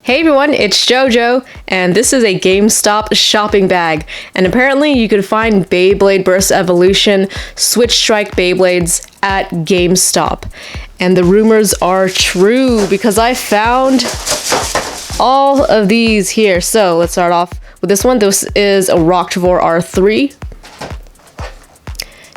Hey everyone, it's JoJo, and this is a GameStop shopping bag. And apparently you could find Beyblade Burst Evolution Switch Strike Beyblades at GameStop. And the rumors are true because I found all of these here. So let's start off with this one. This is a Roktavor R3,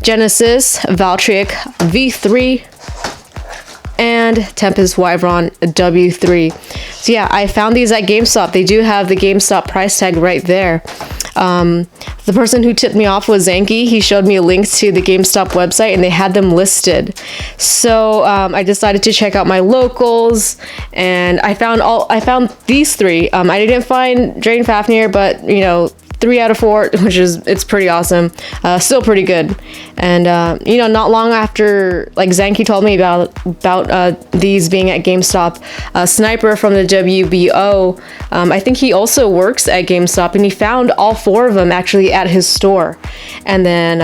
Genesis Valtryek V3, and Tempest Wyvron W3. So yeah, I found these at GameStop. They do have the GameStop price tag right there. The person who tipped me off was Zanky. He showed me a link to the GameStop website and they had them listed. So I decided to check out my locals, and I found these three. I didn't find Drain Fafnir, but you know, 3 out of 4, which is, it's pretty awesome. Still pretty good. And you know, not long after, like Zanky told me about these being at GameStop, Sniper from the WBO, I think he also works at GameStop, and he found all 4 of them actually at his store. And then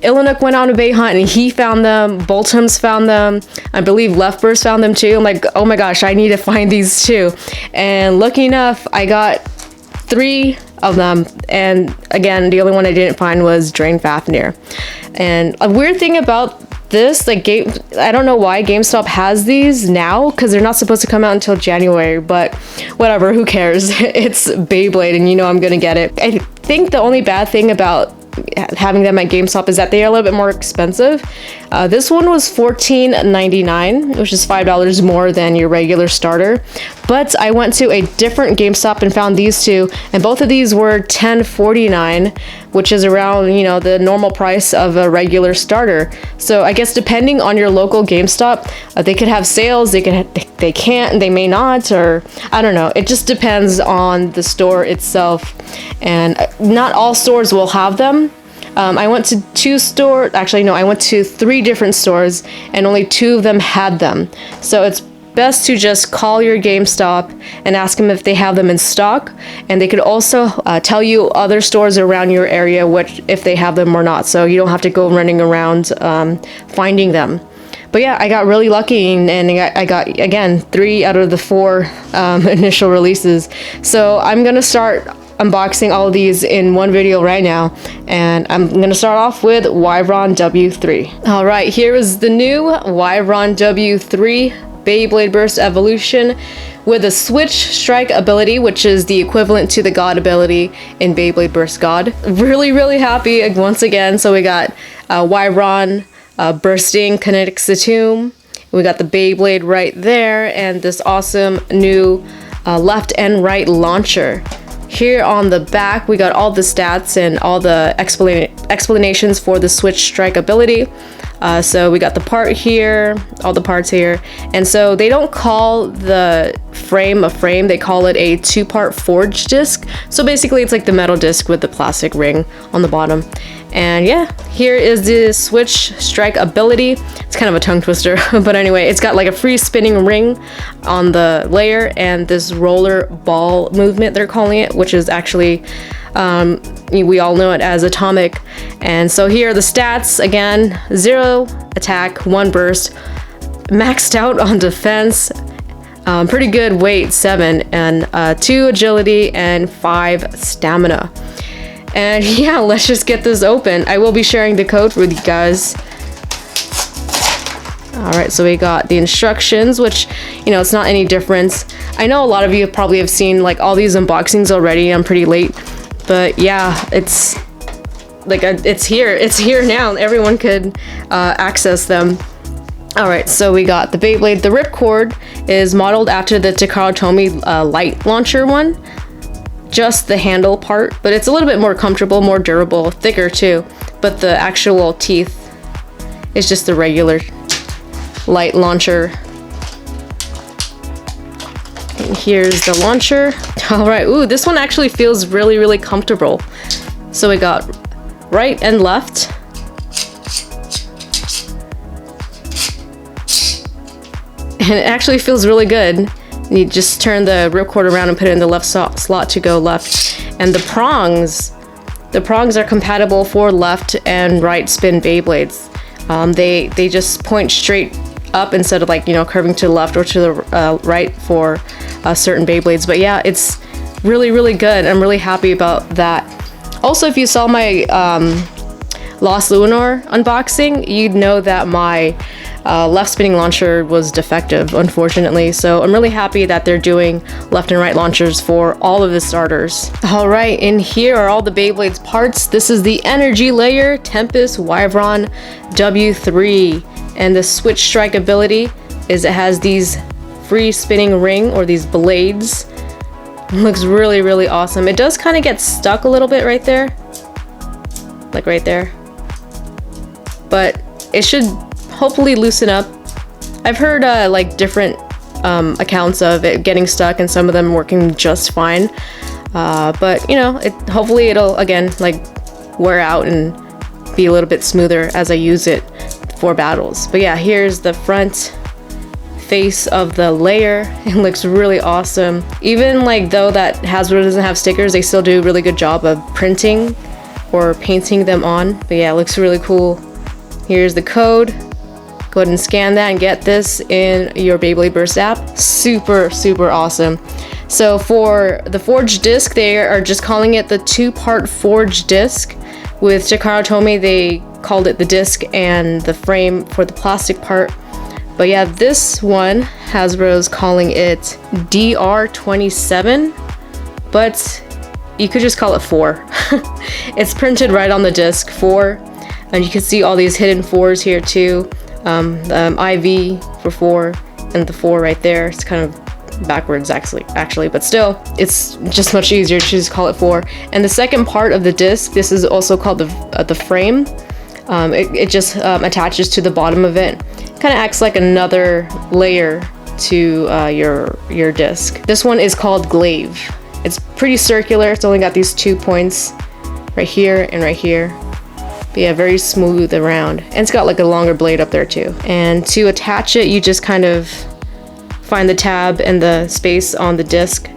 Illinuk went on a bait hunt and he found them. Boltums found them. I believe Leftburst found them too. I'm like, oh my gosh, I need to find these too. And lucky enough, I got 3 of them, and again, the only one I didn't find was Drain Fafnir. And a weird thing about this, like, I don't know why GameStop has these now, because they're not supposed to come out until January, but whatever, who cares? It's Beyblade, and you know I'm gonna get it. I think the only bad thing about having them at GameStop is that they are a little bit more expensive. This one was $14.99, which is $5 more than your regular starter. But I went to a different GameStop and found these two, and both of these were $10.49, which is around, you know, the normal price of a regular starter. So I guess depending on your local GameStop, they could have sales, they can't, they may not, or I don't know. It just depends on the store itself, and not all stores will have them. I went to 2 stores, actually no, I went to 3 different stores, and only 2 of them had them. So it's best to just call your GameStop and ask them if they have them in stock, and they could also tell you other stores around your area if they have them or not, so you don't have to go running around finding them. But yeah, I got really lucky, and I got again 3 out of the 4 initial releases. So I'm gonna start unboxing all of these in one video right now, and I'm gonna start off with Wyvron W3. All right, here is the new Wyvron W3 Beyblade Burst Evolution with a Switch Strike ability, which is the equivalent to the God ability in Beyblade Burst God. Really happy once again. So we got Wyvron bursting Kinetic Satum. We got the Beyblade right there, and this awesome new left and right launcher. Here on the back, we got all the stats and all the explanations for the Switch Strike ability. So we got the part here, all the parts here. And so they don't call the frame a frame, they call it a 2-part forged disc. So basically it's like the metal disc with the plastic ring on the bottom. And yeah, here is the Switch Strike ability. It's kind of a tongue twister, but anyway, it's got like a free spinning ring on the layer and this roller ball movement, they're calling it, which is actually, we all know it as atomic. And so here are the stats again: 0 attack, 1 burst, maxed out on defense, pretty good weight, 7, and 2 agility and 5 stamina. And yeah, let's just get this open. I will be sharing the code with you guys. Alright, so we got the instructions, which, you know, it's not any difference. I know a lot of you probably have seen like all these unboxings already. I'm pretty late, but yeah, it's like it's here now. Everyone could access them. Alright, so we got the Beyblade. The ripcord is modeled after the Takara Tomy light launcher one. Just the handle part, but it's a little bit more comfortable, more durable, thicker too. But the actual teeth is just the regular light launcher. And here's the launcher. All right, ooh, this one actually feels really comfortable. So we got right and left. And it actually feels really good. You just turn the ripcord around and put it in the left slot to go left. And the prongs are compatible for left and right spin Beyblades. They just point straight up instead of like, you know, curving to the left or to the right for certain Beyblades. But yeah, it's really, really good. I'm really happy about that. Also, if you saw my Lost Lunar unboxing, you'd know that my left spinning launcher was defective, unfortunately. So I'm really happy that they're doing left and right launchers for all of the starters. All right, in here are all the Beyblade's parts. This is the energy layer, Tempest Wyvron W3. And the switch strike ability is it has these free spinning ring, or these blades. It looks really, really awesome. It does kind of get stuck a little bit right there. Like right there. But it should hopefully loosen up. I've heard like different accounts of it getting stuck and some of them working just fine. But you know, hopefully it'll again like wear out and be a little bit smoother as I use it for battles. But yeah, here's the front face of the layer. It looks really awesome. Even like though that Hasbro doesn't have stickers, they still do a really good job of printing or painting them on. But yeah, it looks really cool. Here's the code. Go ahead and scan that and get this in your Beyblade Burst app. Super, super awesome. So for the forged disc, they are just calling it the 2-part forged disc. With Takara Tomy, they called it the disc and the frame for the plastic part. But yeah, this one, Hasbro's calling it DR27, but you could just call it 4. It's printed right on the disc, 4. And you can see all these hidden 4s here too. IV for 4 and the 4 right there. It's kind of backwards actually, but still, it's just much easier to just call it 4. And the second part of the disc, this is also called the frame. It just attaches to the bottom of it. Kind of acts like another layer to your disc. This one is called Glaive. It's pretty circular. It's only got these 2 points right here and right here. But yeah, very smooth around. And it's got like a longer blade up there too. And to attach it, you just kind of find the tab and the space on the disc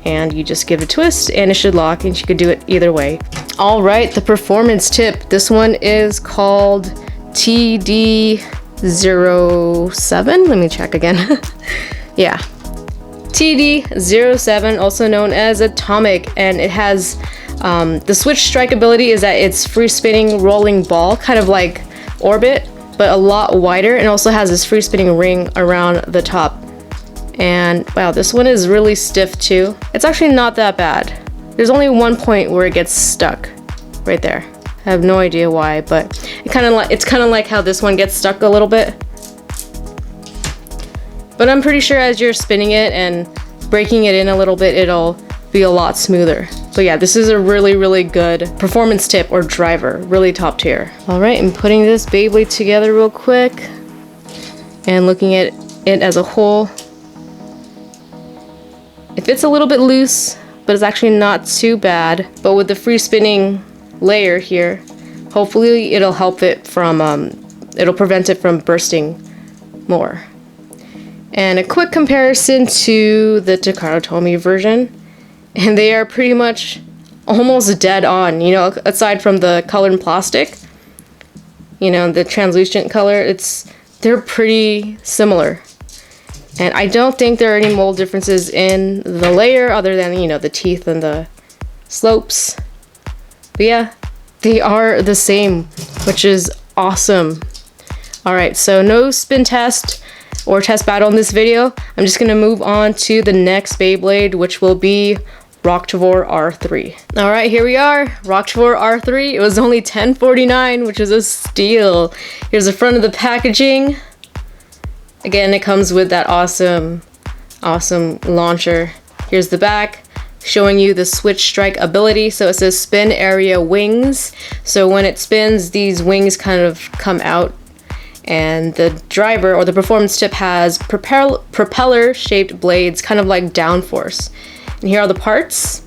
and you just give it a twist and it should lock, and you could do it either way. All right, the performance tip. This one is called TD07. Let me check again. Yeah. TD07, also known as Atomic, and it has the switch strike ability is that it's free spinning rolling ball, kind of like Orbit, but a lot wider, and also has this free spinning ring around the top. And wow, this one is really stiff too. It's actually not that bad. There's only one point where it gets stuck right there. I have no idea why, but it's kind of like how this one gets stuck a little bit. But I'm pretty sure as you're spinning it and breaking it in a little bit, it'll be a lot smoother. So yeah, this is a really, really good performance tip or driver, really top tier. All right, I'm putting this Beyblade together real quick and looking at it as a whole. It fits a little bit loose, but it's actually not too bad. But with the free spinning layer here, hopefully it'll help it from, it'll prevent it from bursting more. And a quick comparison to the Takara Tomy version, and they are pretty much almost dead on, you know, aside from the colored plastic, you know, the translucent color, they're pretty similar. And I don't think there are any mold differences in the layer other than, you know, the teeth and the slopes. But yeah, they are the same, which is awesome. All right, so no spin test or test battle in this video. I'm just gonna move on to the next Beyblade, which will be Roktavor R3. All right, here we are, Roktavor R3. It was only $10.49, which is a steal. Here's the front of the packaging. Again, it comes with that awesome launcher. Here's the back, showing you the switch strike ability. So it says spin area wings. So when it spins, these wings kind of come out. And the driver, or the performance tip, has propeller shaped blades, kind of like downforce. And here are the parts.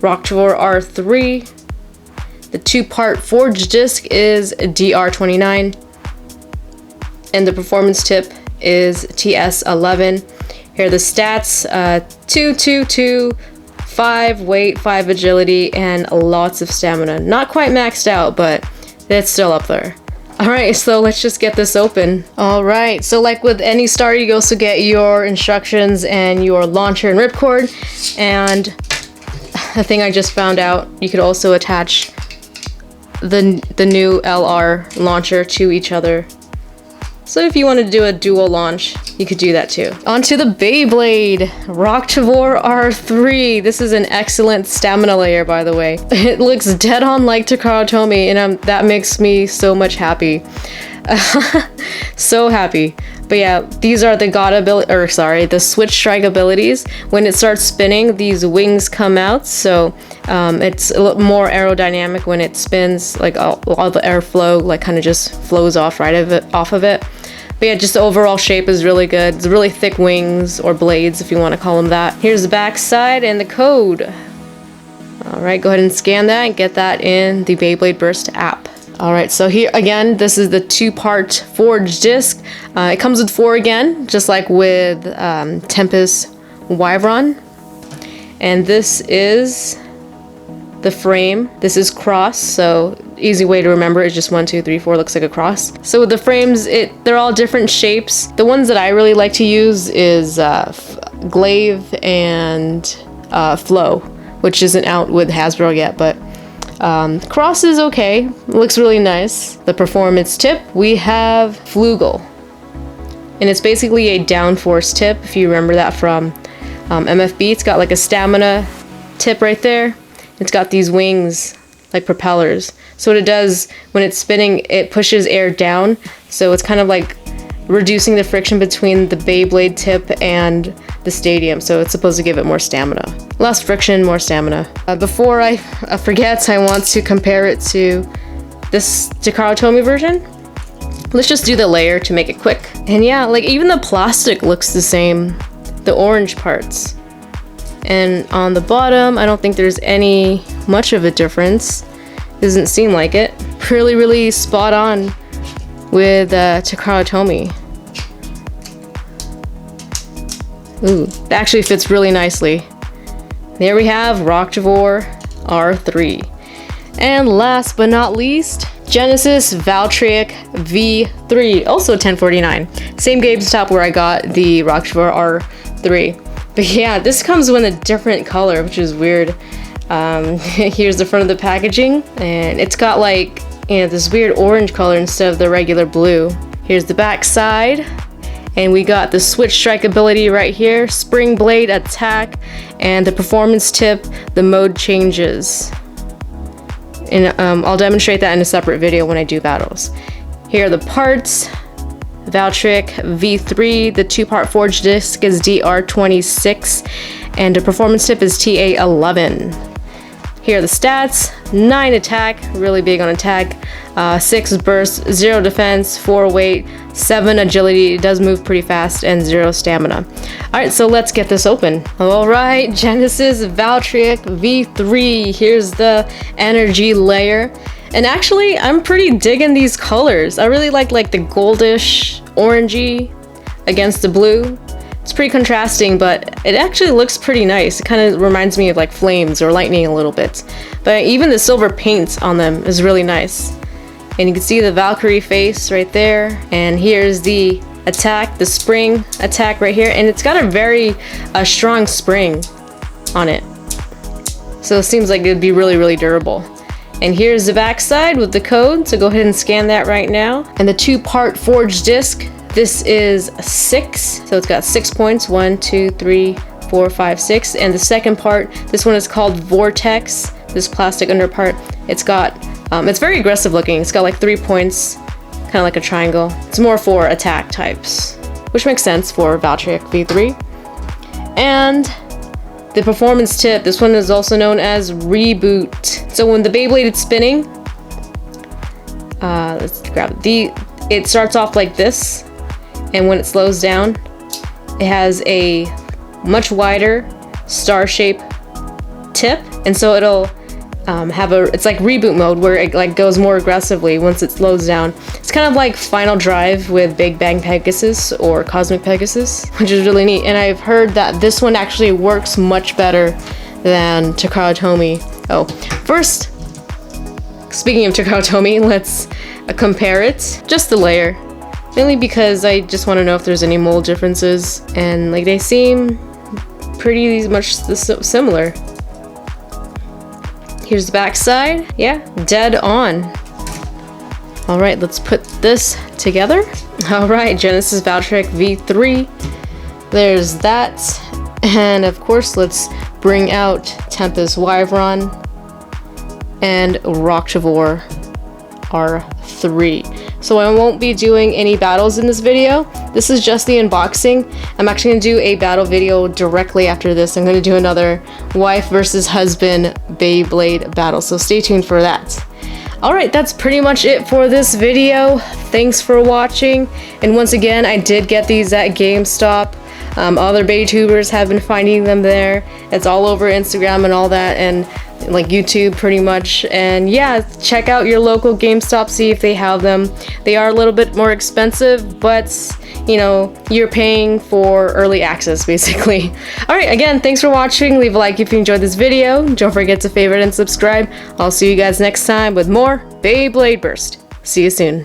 Roktavor R3. The 2-part forged disc is DR29. And the performance tip is TS11. Here are the stats, 222, 5 weight, 5 agility, and lots of stamina. Not quite maxed out, but it's still up there. Alright, so let's just get this open. Alright, so like with any starter, you also get your instructions and your launcher and ripcord. And the thing I just found out, you could also attach the new LR launcher to each other. So if you want to do a dual launch, you could do that too. Onto the Beyblade, Roktavor R3. This is an excellent stamina layer, by the way. It looks dead on like Takara Tomy, and that makes me so much happy. So happy. But yeah, these are the the switch strike abilities. When it starts spinning, these wings come out, so it's a little more aerodynamic when it spins. Like all the airflow like kind of just flows off off of it. But yeah, just the overall shape is really good. It's really thick wings, or blades if you want to call them that. Here's the back side and the code. Alright, go ahead and scan that and get that in the Beyblade Burst app. Alright, so here again, this is the 2-part forged disc. It comes with 4 again, just like with Tempest Wyvron. And this is the frame. This is cross, so easy way to remember is just 1, 2, 3, 4, looks like a cross. So with the frames, they're all different shapes. The ones that I really like to use is Glaive and Flow, which isn't out with Hasbro yet, but cross is okay. It looks really nice. The performance tip, we have Flugel. And it's basically a downforce tip, if you remember that from MFB. It's got like a stamina tip right there. It's got these wings, like propellers. So what it does, when it's spinning, it pushes air down. So it's kind of like reducing the friction between the Beyblade tip and the stadium. So it's supposed to give it more stamina. Less friction, more stamina. Before I forget, I want to compare it to this Takara Tomy version. Let's just do the layer to make it quick. And yeah, like even the plastic looks the same. The orange parts. And on the bottom, I don't think there's any much of a difference. Doesn't seem like it. Really, really spot on with Takara Tomy. Ooh, that actually fits really nicely. There we have Roktavor R3. And last but not least, Genesis Valtryek V3, also 1049. Same GameStop where I got the Roktavor R3. But yeah, this comes in a different color, which is weird. Here's the front of the packaging, and it's got like, this weird orange color instead of the regular blue. Here's the back side, and we got the switch strike ability right here, spring blade attack, and the performance tip, the mode changes. And I'll demonstrate that in a separate video when I do battles. Here are the parts. Valtra Ik V3, the 2-part forged disc is DR26, and the performance tip is TA11. Here are the stats: 9 attack, really big on attack, 6 burst, 0 defense, 4 weight, 7 agility, it does move pretty fast, and 0 stamina. Alright, so let's get this open. Alright, Genesis Valtryek V3, here's the energy layer. And actually, I'm pretty digging these colors. I really like the goldish, orangey against the blue. It's pretty contrasting, but it actually looks pretty nice. It kind of reminds me of like flames or lightning a little bit. But even the silver paint on them is really nice. And you can see the Valkyrie face right there. And here's the attack, the spring attack right here. And it's got a very strong spring on it. So it seems like it'd be really, really durable. And here's the back side with the code, so go ahead and scan that right now. And the 2-part forged disc, this is 6, so it's got 6 points, 1, 2, 3, 4, 5, 6. And the second part, this one is called Vortex, this plastic under part. It's got, it's very aggressive looking. It's got like 3 points, kind of like a triangle. It's more for attack types, which makes sense for Valtra Ik V3. And the performance tip, this one is also known as Reboot. So when the Beyblade is spinning, let's grab it. It starts off like this, and when it slows down, it has a much wider star-shaped tip, and so it'll it's like reboot mode where it like goes more aggressively once it slows down. It's kind of like Final Drive with Big Bang Pegasus or Cosmic Pegasus, which is really neat. And I've heard that this one actually works much better than Takara Tomy. Oh, first, speaking of Takara Tomy, let's compare it. Just the layer. Mainly because I just want to know if there's any mold differences. And like they seem pretty much similar. Here's the back side. Yeah, dead on. Alright, let's put this together. Alright, Genesis Valtra Ik V3. There's that. And of course, let's bring out Tempest Wyvron and Roktavor R3. So I won't be doing any battles in this video. This is just the unboxing. I'm actually going to do a battle video directly after this. I'm going to do another wife versus husband Beyblade battle. So stay tuned for that. Alright, that's pretty much it for this video. Thanks for watching. And once again, I did get these at GameStop. Other Baytubers have been finding them there. It's all over Instagram and all that, and like YouTube pretty much. And yeah, check out your local GameStop, see if they have them. They are a little bit more expensive, but you know, you're paying for early access basically. Alright, again, thanks for watching. Leave a like if you enjoyed this video. Don't forget to favorite and subscribe. I'll see you guys next time with more Beyblade Burst. See you soon.